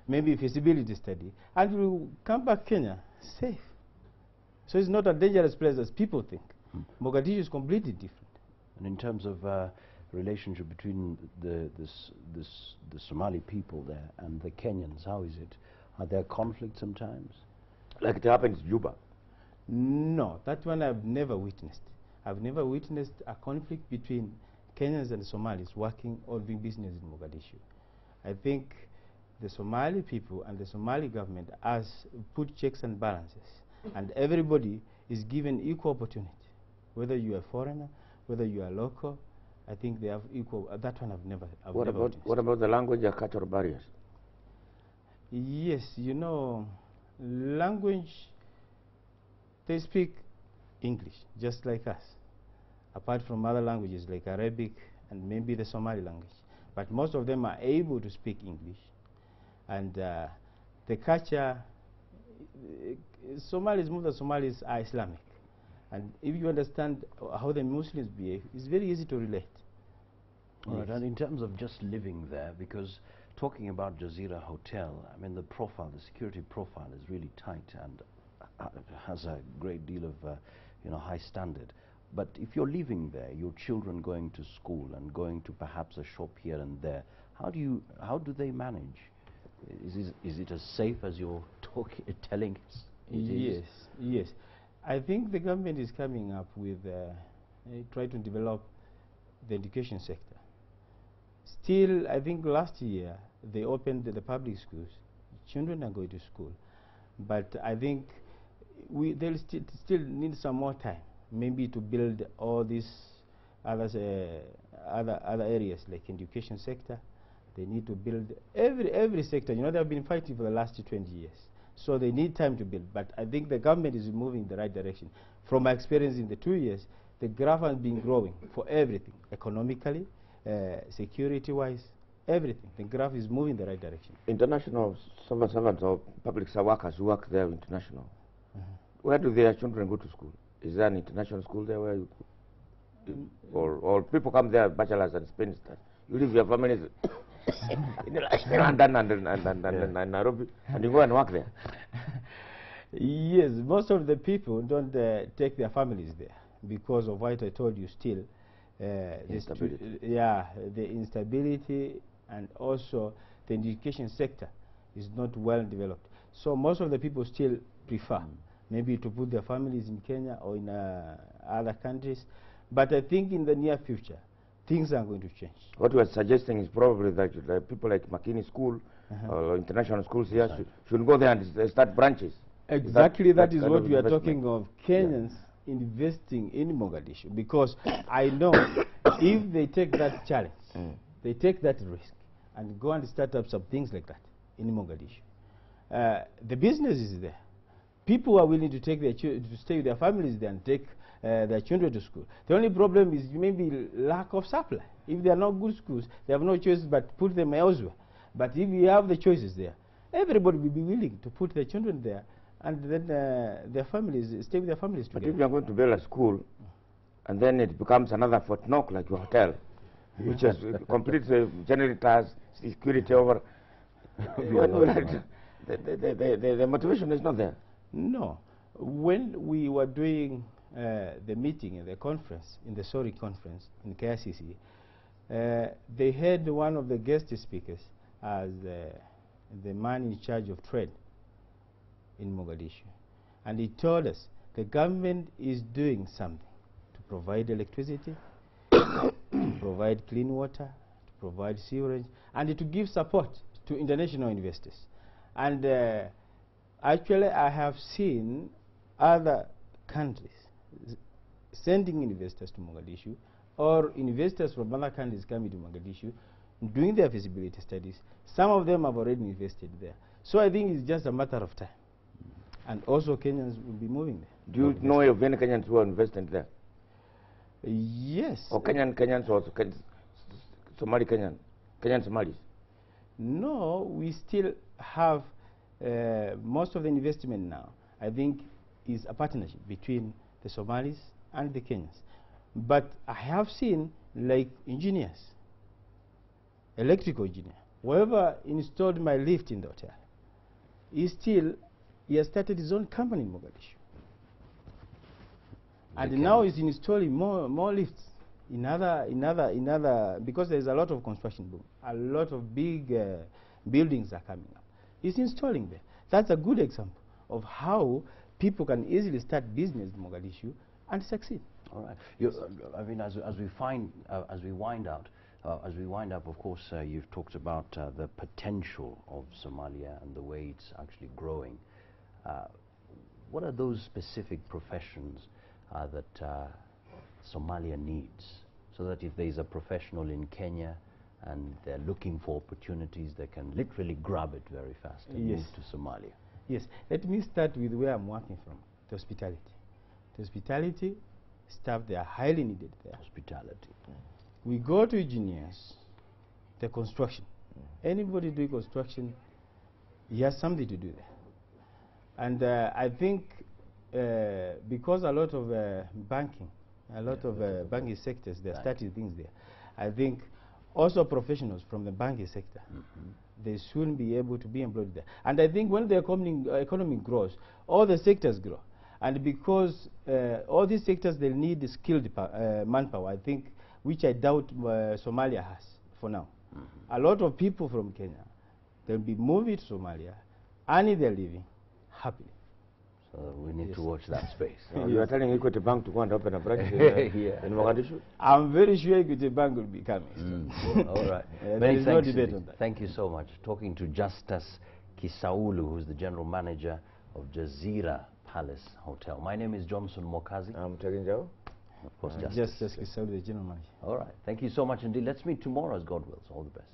maybe feasibility study, and we'll come back Kenya safe. So it's not a dangerous place as people think. Mogadishu is completely different. And in terms of relationship between the Somali people there and the Kenyans, how is it? Are there conflicts sometimes? Like it happens in Juba? No, that one I've never witnessed. I've never witnessed a conflict between Kenyans and Somalis working or doing business in Mogadishu. I think the Somali people and the Somali government has put checks and balances, and everybody is given equal opportunity. Whether you are a foreigner, whether you are local, I think they have equal. That one I've never witnessed. What about the language and cultural barriers? Yes, you know, language, they speak English just like us, apart from other languages like Arabic and maybe the Somali language. But most of them are able to speak English. And the culture, Somalis, most of the Somalis are Islamic. And if you understand how the Muslims behave, it's very easy to relate. All right, and in terms of just living there, because talking about Jazeera Hotel, I mean the profile, the security profile is really tight and has a great deal of high standard. But if you're living there, your children going to school and going to perhaps a shop here and there, how do they manage? Is it as safe as you're telling us? Yes, yes. I think the government is coming up with try to develop the education sector. Still, I think last year they opened the public schools. Children are going to school, but I think they'll still need some more time, maybe to build all these other areas like education sector. They need to build every sector. You know, they've been fighting for the last 20 years. So they need time to build. But I think the government is moving in the right direction. From my experience in the 2 years, the graph has been growing for everything, economically, security-wise, everything. The graph is moving in the right direction. International civil servants or public workers who work there international, where do their children go to school? Is there an international school there where you or people come there, bachelors and spend stuff? You leave your families in London and Nairobi, and you go and work there. Yes, most of the people don't take their families there because of what I told you. Still, the instability and also the education sector is not well developed. So most of the people still prefer maybe to put their families in Kenya or in other countries. But I think in the near future, things are going to change. What you are suggesting is probably that people like Makini School or international schools here should go there and start branches. Exactly, that is what we are talking of. Kenyans investing in Mogadishu, because I know if they take that challenge, they take that risk and go and start up some things like that in Mogadishu. The business is there. People are willing to take to stay with their families there and take their children to school. The only problem is maybe lack of supply. If they are not good schools, they have no choice but put them elsewhere. But if you have the choices there, everybody will be willing to put their children there, and then their families stay with their families together. But if you are going to build a school, and then it becomes another Fort Knox like your hotel, which is completely generators, security over, the motivation is not there. No. When we were doing the meeting, the conference, in the SORI conference in KICC, they had one of the guest speakers as the man in charge of trade in Mogadishu. And he told us the government is doing something to provide electricity, to provide clean water, to provide sewerage, and to give support to international investors. And actually, I have seen other countries sending investors to Mogadishu, or investors from other countries coming to Mogadishu, doing their feasibility studies. Some of them have already invested there. So I think it's just a matter of time. And also Kenyans will be moving there. Do you know of any Kenyans who are investing there? Yes. Or Kenyans or Kenyan Somalis? No, we still have most of the investment now, I think, is a partnership between the Somalis and the Kenyans. But I have seen like engineers, electrical engineers, Whoever installed my lift in the hotel, he has started his own company in Mogadishu. And now he's installing more lifts in other, because there's a lot of construction boom. A lot of big buildings are coming up. He's installing there. That's a good example of how people can easily start business in Mogadishu and succeed. All right. I mean, as we wind up, of course, you've talked about the potential of Somalia and the way it's actually growing. What are those specific professions that Somalia needs, so that if there is a professional in Kenya and they're looking for opportunities, they can literally grab it very fast and move to Somalia? Yes. Let me start with where I'm working from, the hospitality. The hospitality staff, they are highly needed there. Hospitality. We go to engineers, the construction. Anybody doing construction, he has something to do there. And I think because a lot of banking, banking sectors, they're starting things there. I think also professionals from the banking sector, they soon be able to be employed there. And I think when the economy grows, all the sectors grow. And because all these sectors, they need skilled manpower, I think, which I doubt Somalia has for now. A lot of people from Kenya, they'll be moving to Somalia, earning their living happily. So we need to watch that space. You are telling Equity Bank to go and open a branch in Mogadishu? I'm very sure Equity Bank will be coming. All right. There is no debate on that. Thank you so much. Talking to Justus Kasaulu, who's the general manager of Jazeera Palace Hotel. My name is Johnson Mokazi. I'm taking Joe. Of course, Justus Kasaulu, the general manager. All right. Thank you so much indeed. Let's meet tomorrow as God wills. All the best.